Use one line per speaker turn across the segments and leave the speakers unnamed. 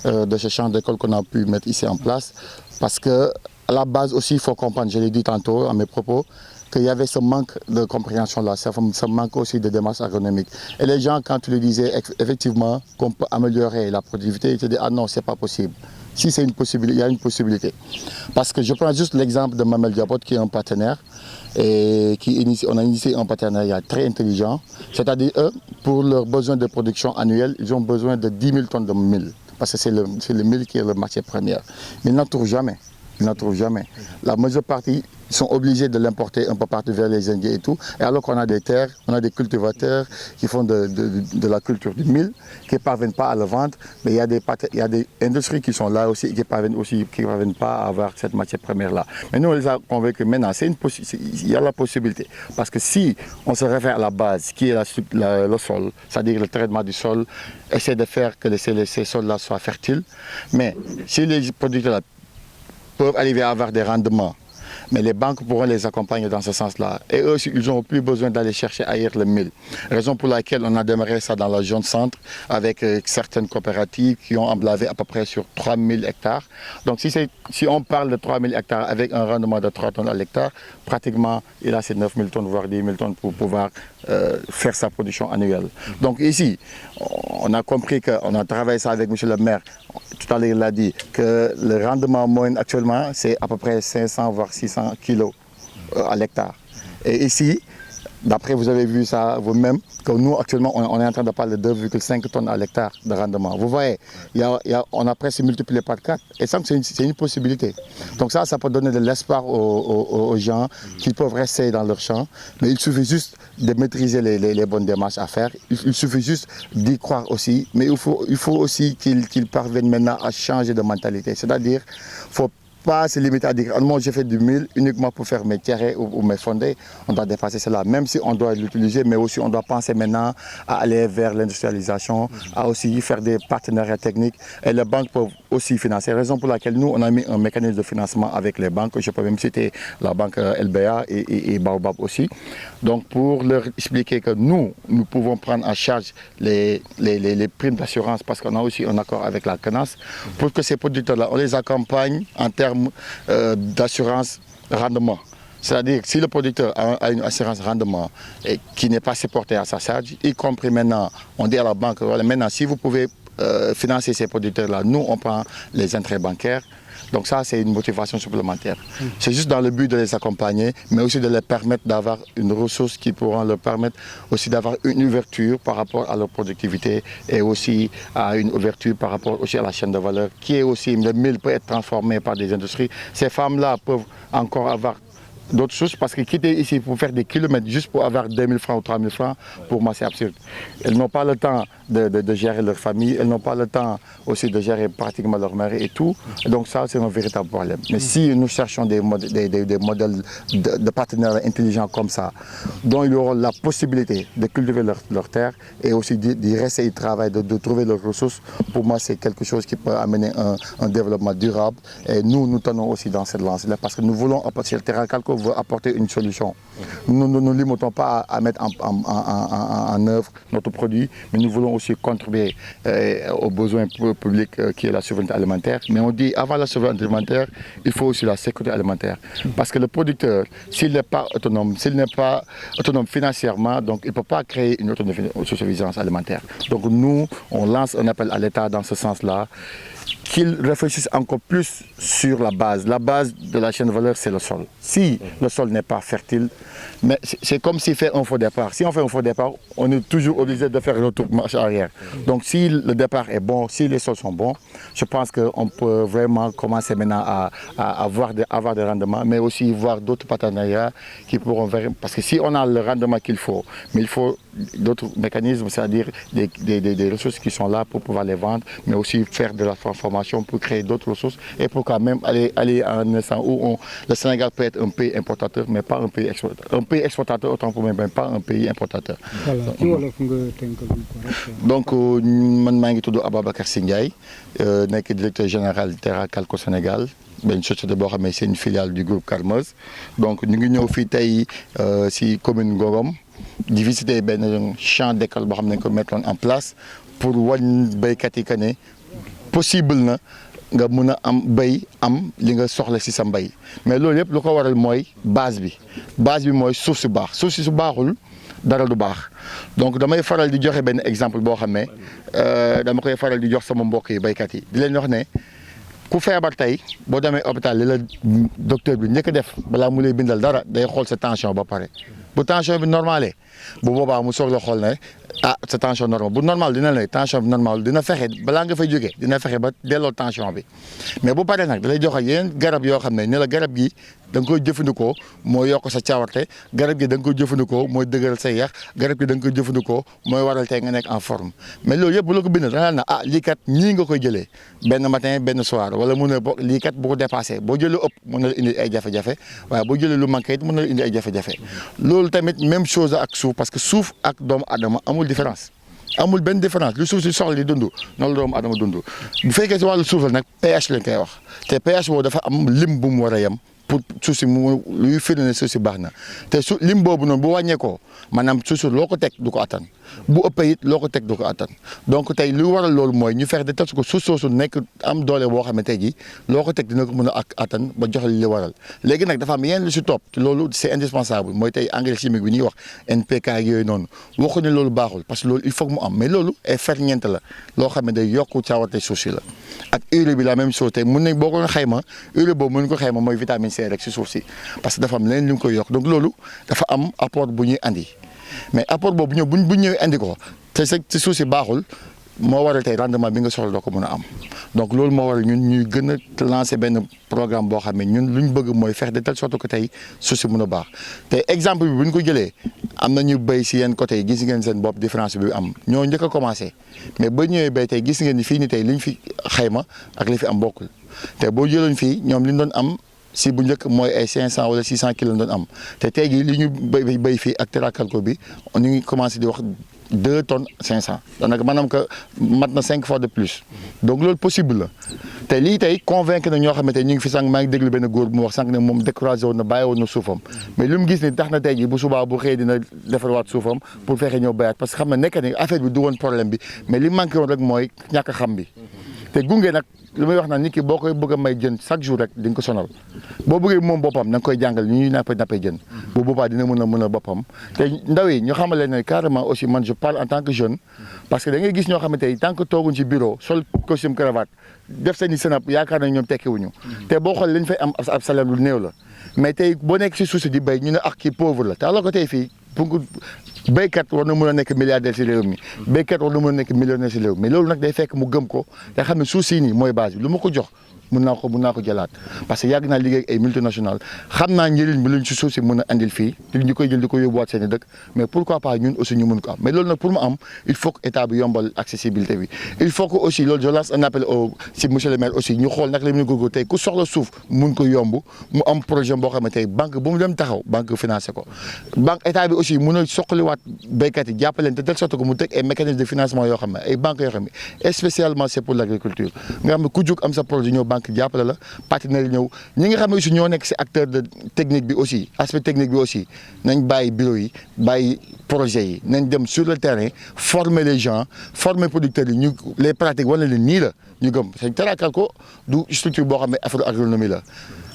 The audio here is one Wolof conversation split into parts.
de ce champ d'école qu'on a pu mettre ici en place. Parce que à la base aussi, il faut comprendre, je l'ai dit tantôt à mes propos, qu'il y avait ce manque de compréhension-là, ce manque aussi de démarche agronomique. Et les gens, quand tu le disais, effectivement, qu'on peut améliorer la productivité, ils te disent « Ah non, c'est pas possible ». Si c'est une possibilité, il y a une possibilité. Parce que je prends juste l'exemple de Mamel Diabot, qui est un partenaire, et on a initié un partenariat très intelligent. C'est-à-dire, eux, pour leurs besoins de production annuels, ils ont besoin de 10 000 tonnes de mil. Parce que c'est le mil qui est le matière première. Mais ils n'en trouvent jamais. Ils n'en trouvent jamais. La majeure partie sont obligés de l'importer un peu partout vers les Indiens et tout. Et alors qu'on a des terres, on a des cultivateurs qui font de la culture du mil, qui ne parviennent pas à le vendre. Mais il y a des industries qui sont là aussi, qui ne parviennent pas à avoir cette matière première-là. Mais nous, on les a convaincus maintenant, il y a la possibilité. Parce que si on se réfère à la base, qui est le sol, c'est-à-dire le traitement du sol, essayer de faire que ces sols-là soient fertiles. Mais si les producteurs peuvent arriver à avoir des rendements, mais les banques pourront les accompagner dans ce sens-là. Et eux aussi, ils n'auront plus besoin d'aller chercher ailleurs le mil. Raison pour laquelle on a démarré ça dans la zone centre avec certaines coopératives qui ont emblavé à peu près sur 3000 hectares. Donc si on parle de 3000 hectares avec un rendement de 3 tonnes à l'hectare, pratiquement il a ces 9000 tonnes, voire 10 000 tonnes pour pouvoir faire sa production annuelle. Donc ici, on a compris qu'on a travaillé ça avec M. le maire. Tout à l'heure, il a dit que le rendement moyen actuellement, c'est à peu près 500 voire 600 kilos à l'hectare. Et ici, d'après vous avez vu ça vous-même, que nous actuellement on est en train de parler de 2,5 tonnes à l'hectare de rendement. Vous voyez, on a presque multiplié par 4 et ça c'est une possibilité. Donc ça peut donner de l'espoir aux gens qui peuvent rester dans leur champ, mais il suffit juste de maîtriser les bonnes démarches à faire. Il suffit juste d'y croire aussi, mais il faut aussi qu'ils parviennent maintenant à changer de mentalité. C'est-à-dire, faut pas se limiter à dire moi j'ai fait du mil uniquement pour faire mes tiarets ou mes fondés. On doit dépasser cela, même si on doit l'utiliser, mais aussi on doit penser maintenant à aller vers l'industrialisation, à aussi faire des partenariats techniques. Et les banques peuvent aussi financer. Raison pour laquelle nous, on a mis un mécanisme de financement avec les banques. Je peux même citer la banque LBA et Baobab aussi. Donc pour leur expliquer que nous pouvons prendre en charge les primes d'assurance parce qu'on a aussi un accord avec la CNAS pour que ces producteurs-là, on les accompagne en termes d'assurance rendement. C'est-à-dire que si le producteur a une assurance rendement et qui n'est pas supportée à sa charge, y compris maintenant, on dit à la banque, voilà, maintenant si vous pouvez financer ces producteurs-là, nous on prend les intérêts bancaires. Donc ça, c'est une motivation supplémentaire. C'est juste dans le but de les accompagner, mais aussi de leur permettre d'avoir une ressource qui pourra leur permettre aussi d'avoir une ouverture par rapport à leur productivité et aussi à une ouverture par rapport aussi à la chaîne de valeur, qui est aussi, le mil peut être transformé par des industries. Ces femmes-là peuvent encore avoir d'autres choses parce que quitter ici pour faire des kilomètres juste pour avoir 2000 francs ou 3000 francs, pour moi c'est absurde. Elles n'ont pas le temps de gérer leur famille, elles n'ont pas le temps aussi de gérer pratiquement leur mère et tout. Et donc ça c'est un véritable problème. Mais si nous cherchons des modèles de partenariats intelligents comme ça, dont ils auront la possibilité de cultiver leur terre et aussi d'y rester et travailler, de trouver leurs ressources, pour moi c'est quelque chose qui peut amener un développement durable. Et nous tenons aussi dans cette lancée-là parce que nous voulons apporter le terrain calco veut apporter une solution. Nous ne nous limitons pas à mettre en œuvre notre produit, mais nous voulons aussi contribuer aux besoins publics qui est la souveraineté alimentaire. Mais on dit avant la souveraineté alimentaire, il faut aussi la sécurité alimentaire. Parce que le producteur, s'il n'est pas autonome, financièrement, donc il ne peut pas créer une autosuffisance alimentaire. Donc nous, on lance un appel à l'État dans ce sens-là, qu'ils réfléchissent encore plus sur la base. La base de la chaîne de valeur, c'est le sol. Si le sol n'est pas fertile, mais c'est comme s'il fait un faux départ. Si on fait un faux départ, on est toujours obligé de faire le retour marche arrière. Donc si le départ est bon, si les sols sont bons, je pense qu'on peut vraiment commencer maintenant à avoir des rendements, mais aussi voir d'autres partenariats qui pourront faire. Parce que si on a le rendement qu'il faut, mais il faut d'autres mécanismes, c'est-à-dire des ressources qui sont là pour pouvoir les vendre, mais aussi faire de la transformation pour créer d'autres ressources et pour quand même aller à un instant où le Sénégal peut être un pays importateur, mais pas un pays exportateur. Un pays exportateur autant pour moi, mais pas un pays importateur. Donc, je suis Ababacar Singaï, directeur général Terra Calco Sénégal. Une société c'est une filiale du groupe Carmeuse. Donc, nous sommes venus ici commune Ngogom, de visiter un champ d'école que nous mettre en place pour voir les béykat yi possible na nga mun a am béy am li nga soxla si sa mbay mais loolu yëpp lu ko waral mooy base bi mooy suuf si baax suuf si su baaxul dara du baax donc damay faral di joxe benn exemple boo xam ne dama koy faral di jox sama mbokk yi béykat yi di leen wax ne ku feebar tey boo demee hôpital li la docteur bi njëkk a def balaa mu lay bindal dara day xool sa tension ba pare bu tension bi normalé bu boobaa mu soog la xool ne ah sa tension normal bu normal dina la tension bi normal dina fexe balaa nga fay jógee dina fexe ba delloo tension bi mais bu paree nag da lay joxe yeneen garab yoo xam ne la garab gi da nga koy jëfandikoo mooy yokk sa cawarte garab gi da nga koy jëfandikoo mooy dëgëral say yax garab gi da nga koy jëfandikoo mooy waral tey nga nekk en forme mais loolu yëpp bu la ko bindal da na ah lii kat ñii nga koy jëlee benn matin benn soir wala mun na lii kat bu ko dépassé boo jëlee ëpp mën na la indi ay jafe-jafe waaye boo jëlee lu manqué it mën na la indi ay jafe-jafe loolu tamit même chose ak suuf parce que suuf ak doomu adama amul différence amul benn différence lu suuf si soxla di dund noonu la doomu adama dund bu fekkee si wàllu suuf la nag pH lañ koy wax te pH boobu dafa am lim bu mu war a yem pour suuf si mu luy firnde ne suuf si baax na te su lim boobu noonu bu wàññeekoo maanaam suuf si loo ko teg du ko attan bu ëppee it loo ko teg du ko attan donc tey lu waral loolu mooy ñu fexe de tas ko suuf soosu nekk am doole boo xam ne tey jii loo ko teg dina ko mën a attan ba joxe li waral léegi nag dafa am yeneen lu si topp te loolu c'est indispensable mooy tey engrais chimique bi ñuy wax NPK ak yooyu noonu waxuñu ne loolu baaxul parce que loolu il faut que mu am mais loolu ay ferñeent la loo xam ne day yokku caawarte suuf si la ak urée bi la même chose tey mun nañ boo ko xayma urée boobu mën ko xayma mooy vitamine C rek si suuf si parce que dafa am leneen li mu koy yokk donc loolu dafa am apport bu ñuy andi mais apport boobu ñëw buñ ñëwee andi ko te si suuf si baaxul moo waral tey rendement bi nga soxla doo ko mën a am donc loolu moo waral ñun ñuy gën a lancer benn programme boo xam ne ñun lu ñu bëgg mooy fexe de telle sorte que tey suuf si mën a baax te exemple bi bu ñu ko jëlee am na ñu béy si yenn côté yi gis ngeen seen bopp différence bi am ñoo njëkk a commencé mais ba ñëwee béy tey gis ngeen ni fii ni tey liñ fi xayma ak li fi am bokkul te boo jëloon fii ñoom li ñu doon am si bu njëkk mooy ay 500 wala 600 kilos doon am te tey jii li ñu béy fii ak Terakalko bi ñu ngi commencé di wax 2 tonnes 500 daanaka maanaam que mat na 5 fois de plus donc loolu possible la te lii tey convaincre na ñoo xamante ñu ngi fi sànq maa ngi déglu benn góor bu mu wax sànq ne moom découragé woon na bàyyi woon na suufam mais li mu gis ni tax na tey jii bu subaa bu xëyee dina defarwaat suufam pour fexe ñëw béyaat parce que xam na nekk ni affaire bi du woon problème bi mais li manqué woon rek mooy ñàkk a xam bi te gunge nag li may wax naan nit ki boo koy bëgg a may jën chaque jour rek di nga ko sonal boo bëggee moom boppam da nga koy jàngal ñu ñuy nappee jën bu boobaa dina mën a boppam te ndaw yi ñu xamal leen ne carrément aussi man je parle en tant que jeune parce que da ngay gis ñoo xamante ni tant que tooguñ ci bureau sol costume cravate def seen i senap yaakaar nañ ñoom tekkiwuñu te boo xoolee lañ fay am ab salaire lu néew la mais tey boo nekk si suuf si di béy ñu ne ak kii pauvre la te alors que tey fii pour béykat war na mën a nekk milliardaire si réew mi béykat war na mën a nekk millionnaire si réew mi mais loolu nag day fekk mu gëm ko te xam ne suuf si nii mooy base bi lu ma ko jox mun naa ko jëlaat parce que yàgg naa liggéey ay multinationales xam naa njëriñ bi luñ si suuf si mën a andil fii te ñu koy jël di ko yóbbuwaat seen i dëkk mais pourquoi pas ñun aussi ñu mun ko am mais loolu nag pour mu am il faut que état bi yombal accessibilité bi il faut que aussi loolu je lance un appel au si monsieur le maire aussi ñu xool nag la mën a góorgóorlu tey ku soxla suuf mun ko yomb mu am projet boo xam ne tey banque bu mu dem taxaw banque financé ko banque état bi aussi mun a soxaliwaat béykat yi jàppaleen te telle sorte que mu teg ay mécanismes de financement yoo xam ne ay banques yoo xam ne spécialement c'est pour l'agriculture nga xam ne ku jóg am sa projet ñëw jàppale la partenaire ñëw ñi nga xam ne aussi ñoo nekk si acteur de technique bi aussi aspect technique bi aussi nañ bàyyi bureau yi bàyyi projet yi nañ dem sur le terrain former les gens former producteurs yi ñu les pratiques wala leen nii la ñu gëm sëñ Terakalko du structure boo xam ne affaire agronomie la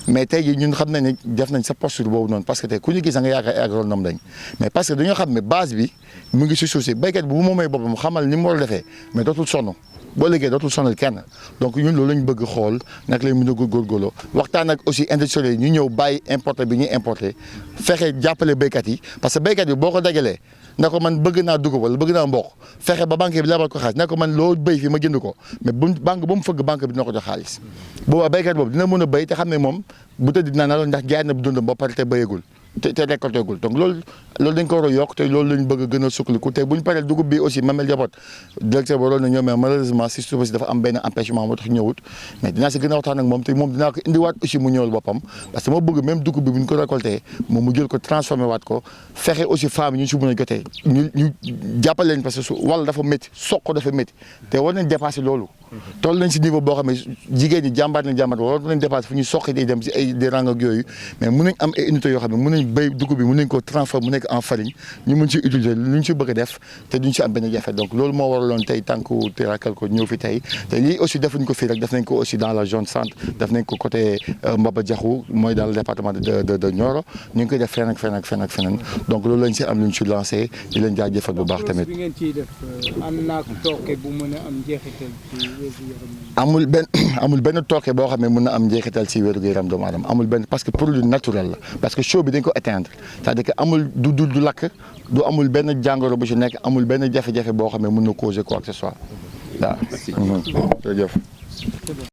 mais tey jii ñun xam nañ ne def nañ sa posture boobu noonu parce que tey ku ñu gis nga yaakaar ay agronome lañ mais parce que dañoo xam ne base bi mu ngi si suuf si béykat bi bu moomee boppam xamal ni mu war a defee mais dootul sonn boo liggéey dootul sonal kenn donc ñun loolu lañ bëgg xool nag lay mën a góorgóorloo waxtaan ak aussi industriels yi ñu ñëw bàyyi importé bi ñuy importé fexe jàppale béykat yi parce que béykat bi boo ko dajalee ne ko man bëgg naa dugub wala bëgg naa mboq fexe ba banque bi lebal ko xaalis ne ko man loo béy fii ma jënd ko mais bu banque ba mu fëgg banque bi dina ko jox xaalis boobaa béykat boobu dina mën a béy te xam ne moom bu tëdd dinaa na loolu ndax jaay na dundam ba pare te béyagul te récolté gul donc loolu dañ ko war a yokk te loolu lañ bëgg a gën a sukkaliku te bu ñu paree dugub bi aussi Mamel Diabot directeur waroon na ñëw mais malheureusement si suuf si dafa am benn empêchement moo tax ñëwut mais dinaa si gën a waxtaan ak moom te moom dinaa ko indiwaat aussi mu ñëwal boppam parce que moo bëgg même dugub bi bu ñu ko récolté moom mu jël ko transformé waat ko fexe aussi femmes yi ñu si mën a jotee ñu jàppale leen parce que wàll dafa métti soq dafa métti te war nañ dépassé loolu toll nañ si niveau boo xam ne jigéen ñi jàmbaat war nañ dépassé fu ñuy soqi day dem si ay des rangs ak yooyu mais mun nañ am ay unités yoo xam ne mun nañ béy dugub bi mën nañ ko transformer mu nekk en farine ñu mën ci utiliser lu ñu ci bëgg a def te duñ ci am benn jafe donc loolu moo waraloon tey tànku Tirakel ko ñëw fi tey te lii aussi defuñ ko fii rek def nañ ko aussi dans la zone centre def nañ ko côté Mbaba Diakhou mooy dans le département de Nioro ñu ngi koy def feneen ak feneen ak feneen donc loolu lañ si am lu ñu ci lancé di leen jaajëfal bu baax tamit.
bi ngeen ciy def ànd naag tooke bu mën a am njeexital ci wér-gu-yaram.
amul benn tooke boo xam ne mën na am njeexital si wér-gu-yaram doomu aadama amul benn parce que produit naturel la parce que chaud bi dañ ko éteindre c'est-à-dire que amul du lakk du amul benn jàngoro bu ci nekk amul benn jafe-jafe boo xam ne mën na causer quoi que ce soit waaw. jërëjëf.